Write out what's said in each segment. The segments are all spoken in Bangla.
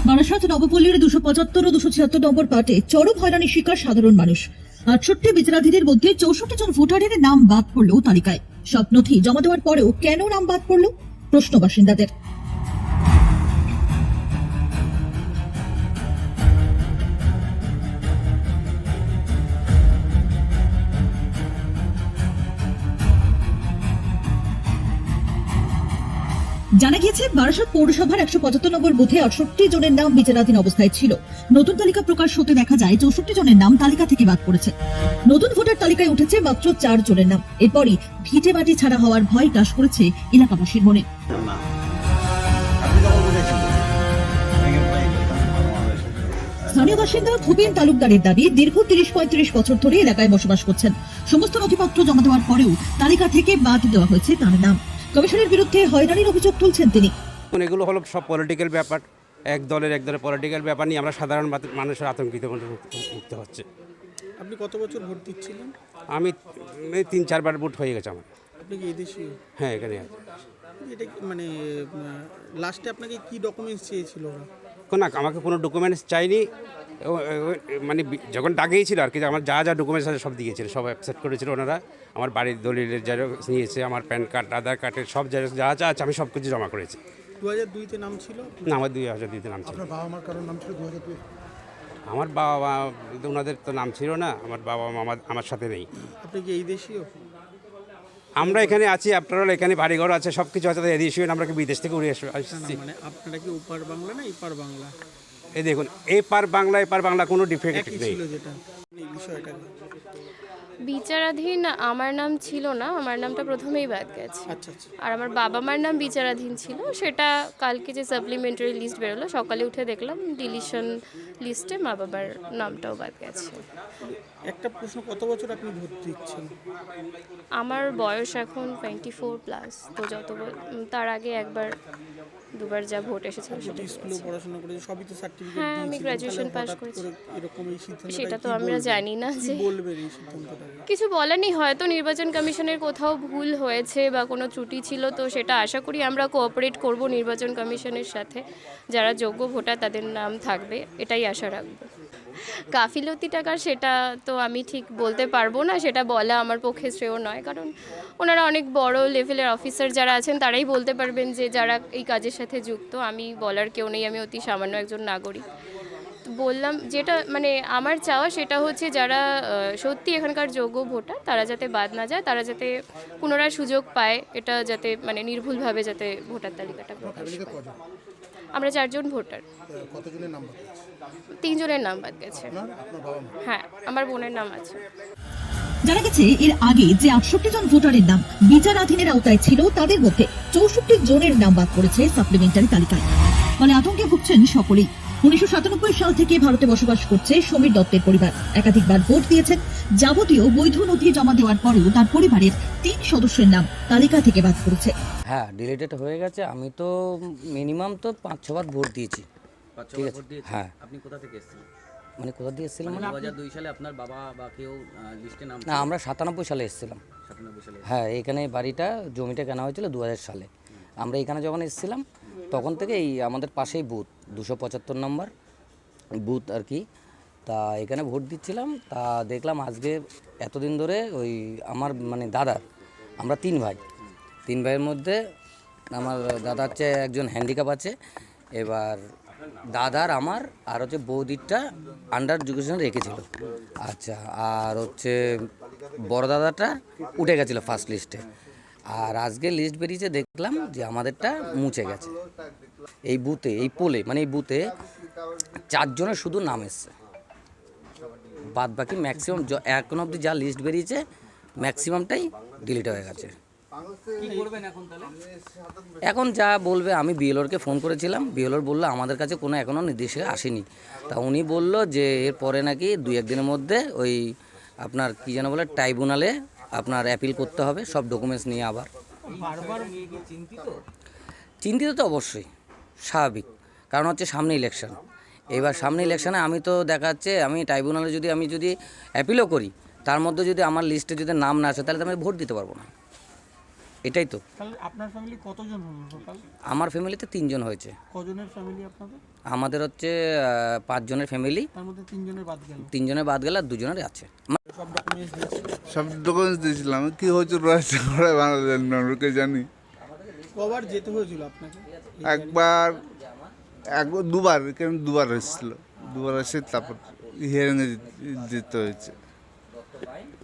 বারাসাত নবপল্লীর 275 ও 276 নম্বর পার্টে চরম হয়রানির শিকার সাধারণ মানুষ। 68 বিচারাধীনের মধ্যে 64 জন ভোটারের নাম বাদ পড়লো তালিকায়। সব নথি জমা দেওয়ার পরেও কেন নাম বাদ পড়লো প্রশ্ন বাসিন্দাদের। জানা গিয়েছে বারাসাত পৌরসভার 175 নম্বর বুথে 68 জনের নাম বিচারাধীন অবস্থায় ছিল। নতুন তালিকা প্রকাশ হতে দেখা যায় 64 জনের নাম তালিকা থেকে বাদ পড়েছে। নতুন ভোটার তালিকায় উঠেছে মাত্র 4 জনের নাম। এরপরই ভিটে মাটি ছাড়া হওয়ার ভয় গ্রাস করেছে এলাকাবাসীর মনে। স্থানীয় বাসিন্দা ভূপেন তালুকদারের দাবি, দীর্ঘ 30-35 বছর ধরে এলাকায় বসবাস করছেন। সমস্ত নথিপত্র জমা দেওয়ার পরেও তালিকা থেকে বাদ দেওয়া হয়েছে তার নাম। কমিশনের বিরুদ্ধে হয়রানির অভিযোগ তুলছেন তিনি। এগুলো হলো সব পলিটিক্যাল ব্যাপার, এক দলের পলিটিক্যাল ব্যাপার নিয়ে আমরা সাধারণ মানুষের আতঙ্কিত মুক্ত হচ্ছে। আপনি কত বছর ভোট দিচ্ছিলেন? আমি 3-4 বার ভোট হয়ে গেছে আমার। আপনি কি এদেশে? হ্যাঁ, এখানে আছে। এটা মানে লাস্টে আপনাকে কি ডকুমেন্টস চেয়েছিল ওরা? না, আমাকে কোনো ডকুমেন্টস চাইনি। মানে যখন ডাকেই আর কি, আমার যা যা ডকুমেন্টস আছে সব দিয়েছিল, সব অ্যাকসেপ্ট করেছিল ওনারা। আমার বাড়ির দলিলের জেরক্স নিয়েছে, আমার প্যান কার্ড, আধার কার্ডের সব জেরক্স যা যা আছে আমি সব কিছু জমা করেছি। 2002-তে নাম ছিল না, আমার 2002-তে নাম ছিল। আপনার বাবা মার কারোর নাম ছিল 2002? আমার বাবা ওনাদের তো নাম ছিল না, আমার বাবা মা আমার সাথে নেই। আপনি কি এই দেশীয়? আমরা এখানে আছি, আপনারা এখানে বাড়িঘর আছে, সব কিছু আছে। এদেশীয় আমরা কি বিদেশ থেকে উড়ে আসছি? মানে আপনারা কি ওপার বাংলা না এপার বাংলা? এই দেখুন, এপার বাংলা কোনো ডিফেক্ট একই নেই। ছিল যেটা এই বিষয়টা। বিচারাধীন আমার নাম ছিল না, আমার নামটা প্রথমেই বাদ গেছে। আচ্ছা আচ্ছা। আর আমার বাবা মার নাম বিচারাধীন ছিল, সেটা কালকে যে সাপ্লিমেন্টারি লিস্ট বেরোলো সকালে উঠে দেখলাম ডিলিশন লিস্টে মা বাবার নামটাও বাদ গেছে। একটা প্রশ্ন, কত বছর আপনি ভোট দিচ্ছেন? আমার বয়স এখন 24+, তো তার আগে একবার দুবার যা ভোট এসেছিল সেটা স্কুলে দিয়েছি। পড়াশোনা করে সবই তো সার্টিফিকেট হ্যাঁ, আমি দিয়েছিলেন, গ্র্যাজুয়েশন তাহলে পাস হঠাৎ করেছি। করে এরকম এই সিদ্ধান্তটা সেটা তো কি আমরা বলবেন? জানি না কি যে বলবেন এই সিদ্ধান্তটা? কিছু বলেনি, হয়তো নির্বাচন কমিশনের কোথাও ভুল হয়েছে বা কোনো ত্রুটি ছিল, তো সেটা আশা করি আমরা কোঅপারেট করব নির্বাচন কমিশনের সাথে। যারা যোগ্য ভোটার তাদের নাম থাকবে, এটাই আশা রাখবো। গাফিলতি টাকার সেটা তো আমি ঠিক বলতে পারবো না, সেটা বলা আমার পক্ষে শ্রেয় নয়, কারণ ওনারা অনেক বড় লেভেলের অফিসার যারা আছেন তারাই বলতে পারবেন যে যারা এই কাজের সাথে যুক্ত। আমি বলার কেউ নেই, আমি অতি সামান্য একজন নাগরিক। বললাম যেটা মানে আমার চাওয়া সেটা হচ্ছে যারা সত্যি এখানকার যোগ্য ভোটার তারা যাতে বাদ না যায়, তারা যাতে পুনরায় সুযোগ পায়, এটা যাতে মানে নির্ভুলভাবে যাতে ভোটার তালিকাটা প্রকাশ পায়। আমরা 4 জন ভোটার। কতজনের নাম বাদ গেছে? 3 জনের নাম বাদ গেছে। আপনার বাবা মা? হ্যাঁ, আমার বোনের নাম আছে। জানা গেছে এর আগে যে 68 জন ভোটারের নাম বিচারাধীনের আওতায় ছিল তাদের মধ্যে 64 জনের নাম বাদ পড়েছে সাপ্লিমেন্টারি তালিকায়। ফলে আতঙ্কে ভুগছেন সকলেই। 1997 সাল থেকে ভারতে বসবাস করছে সমীর দত্তের পরিবার। একাধিকবার ভোট দিয়েছেন। যাবতীয় বৈধ নথি জমা দেওয়ার পরেও তার পরিবারের 3 সদস্যের নাম তালিকা থেকে বাদ পড়েছে। হ্যাঁ, ডিলিটেড হয়ে গেছে। আমি তো মিনিমাম তো 5-6 বার ভোট দিয়েছি। ঠিক আছে। হ্যাঁ। আপনি কোথা থেকে এসেছিলেন? মানে কোথা দিয়ে এসেছিলাম? 2002 সালে আপনার বাবা বা কেউ লিস্টে নাম? না, আমরা 97 সালে এসেছিলাম। 97 সালে? হ্যাঁ, এখানে বাড়িটা জমিটা কেনা হয়েছিল 2000 সালে। আমরা এখানে যখন এসেছিলাম তখন থেকে এই আমাদের পাশেই বুথ 275 নম্বর বুথ আর কি। তা এখানে ভোট দিচ্ছিলাম, তা দেখলাম আজকে এতদিন ধরে ওই আমার মানে দাদার, আমরা 3 ভাই, 3 ভাইয়ের মধ্যে আমার দাদা হচ্ছে একজন হ্যান্ডিক্যাপ আছে। এবার দাদার আমার আর হচ্ছে বৌদিরটা আন্ডার এডুকেশন রেখেছিল। আচ্ছা, আর হচ্ছে বড় দাদাটা উঠে গেছিলো ফার্স্ট লিস্টে। আর আজকে লিস্ট বেরিয়েছে, দেখলাম যে আমাদেরটা মুছে গেছে। এই বুথে, এই পোলে মানে এই বুথে 4 জনের শুধু নাম এসছে, বাদ বাকি ম্যাক্সিমাম এখন অবধি যা লিস্ট বেরিয়েছে ম্যাক্সিমামটাই ডিলিট হয়ে গেছে। কি করবেন এখন তাহলে? এখন যা বলবে, আমি বিএলওরকে ফোন করেছিলাম, বিএলওর বললো আমাদের কাছে কোনো এখনও নির্দেশিকা আসেনি। তা উনি বললো যে এরপরে নাকি 2-1 দিনের মধ্যে ওই আপনার কী যেন বলে ট্রাইব্যুনালে আপনার অ্যাপিল করতে হবে সব ডকুমেন্টস নিয়ে। আবার বারবার নিয়ে কি চিন্তিত? চিন্তিত তো অবশ্যই, স্বাভাবিক, কারণ হচ্ছে সামনে ইলেকশন। এবার সামনে ইলেকশনে আমি তো দেখা যাচ্ছে আমি ট্রাইব্যুনালে আমি যদি অ্যাপিলও করি, তার মধ্যে যদি আমার লিস্টে যদি নাম না আসে তাহলে তো আমি ভোট দিতে পারবো না। এটাই তো। তাহলে আপনার ফ্যামিলি কতজন হলো টোটাল? আমার ফ্যামিলিতে 3 জন হয়েছে। কজনের ফ্যামিলি আপনাদের? আমাদের হচ্ছে 5 জনের ফ্যামিলি, তার মধ্যে 3 জনের বাদ গেল। 3 জনের বাদ গেলে আর 2 জনের আছে। সব ডকুমেন্টস দিয়েছে। সব ডকুমেন্টস দিয়েছিলাম, কি হয়েছে রয়েছে আমরা বাংলাদেশকে জানি। কবার যেতে হয়েছিল আপনাকে? একবার দুবার, কেন দুবার এসেছিল, দুবার এসে তারপর হিয়ারিংয়ে যেতে হয়েছে।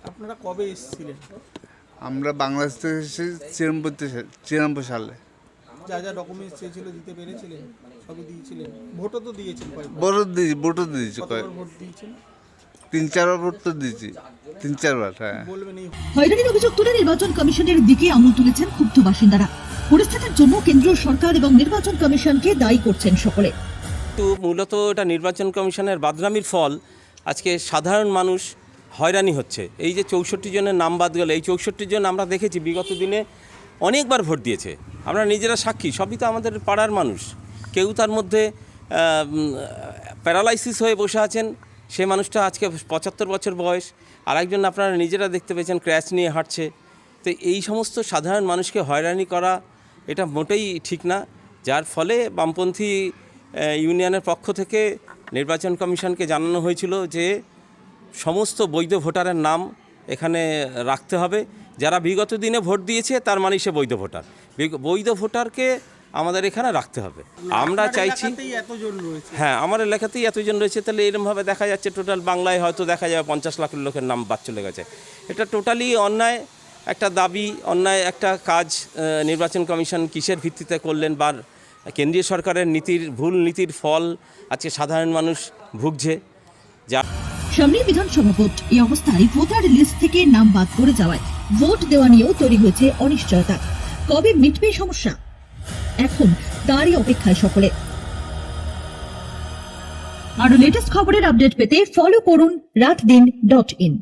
আপনারা কবে এসেছিলেন? আমরা বাংলাদেশ থেকে এসেছি 94 সালে। যা যা ডকুমেন্টস চেয়েছিল দিতে পেরেছিলেন? সবই দিয়েছিলেন? ভোটও তো দিয়েছেন কয়েকবার। ভোটও দিয়েছি কতবার ভোট দিয়েছেন? 3-4 ভোট তো দিয়েছি, 3-4 বার। হ্যাঁ, বলবেন এই হয়রানির অভিযোগ তুলে নির্বাচন কমিশনের দিকে আঙুল তুলেছেন ক্ষুব্ধ বাসিন্দারা। পরিস্থিতির জন্য কেন্দ্রীয় সরকার এবং নির্বাচন কমিশনকে দায়ী করছেন সকলে। তো মূলত এটা নির্বাচন কমিশনের বাদনামির ফল। আজকে সাধারণ মানুষ হয়রানি হচ্ছে। এই যে 64 জনের নাম বাদ গেল, এই 64 জন আমরা দেখেছি বিগত দিনে অনেকবার ভোট দিয়েছে, আমরা নিজেরা সাক্ষী, সবই তো আমাদের পাড়ার মানুষ। কেউ তার মধ্যে প্যারালাইসিস হয়ে বসে আছেন, সে মানুষটা আজকে 75 বছর বয়স, আর একজন আপনারা নিজেরা দেখতে পেয়েছেন ক্র্যাশ নিয়ে হাঁটছে। তো এই সমস্ত সাধারণ মানুষকে হয়রানি করা এটা মোটেই ঠিক না, যার ফলে বামপন্থী ইউনিয়নের পক্ষ থেকে নির্বাচন কমিশনকে জানানো হয়েছিল যে সমস্ত বৈধ ভোটারের নাম এখানে রাখতে হবে। যারা বিগত দিনে ভোট দিয়েছে তার মানে সে বৈধ ভোটার, বৈধ ভোটারকে আমাদের এখানে রাখতে হবে। আমরা চাইছি, এতজন রয়েছে। হ্যাঁ, আমার এলাকাতেই এতজন রয়েছে, তাহলে এরকমভাবে দেখা যাচ্ছে টোটাল বাংলায় হয়তো দেখা যাবে 50 লাখ লোকের নাম বাদ চলে গেছে। এটা টোটালি অন্যায় একটা দাবি, অন্যায় একটা কাজ। নির্বাচন কমিশন কিসের ভিত্তিতে করলেন, বা কেন্দ্রীয় সরকারের নীতির ভুল নীতির ফল আজকে সাধারণ মানুষ ভুগছে। যা সামনে বিধানসভা ভোট, এই অবস্থায় ভোটার লিস্ট থেকে নাম বাদ করে যাওয়ায় ভোট দেওয়া নিয়েও তৈরি হয়েছে অনিশ্চয়তা। কবে মিটবে সমস্যা, এখন তারই অপেক্ষায় সকলে। আরো লেটেস্ট খবরের আপডেট পেতে ফলো করুন রাতদিন.in।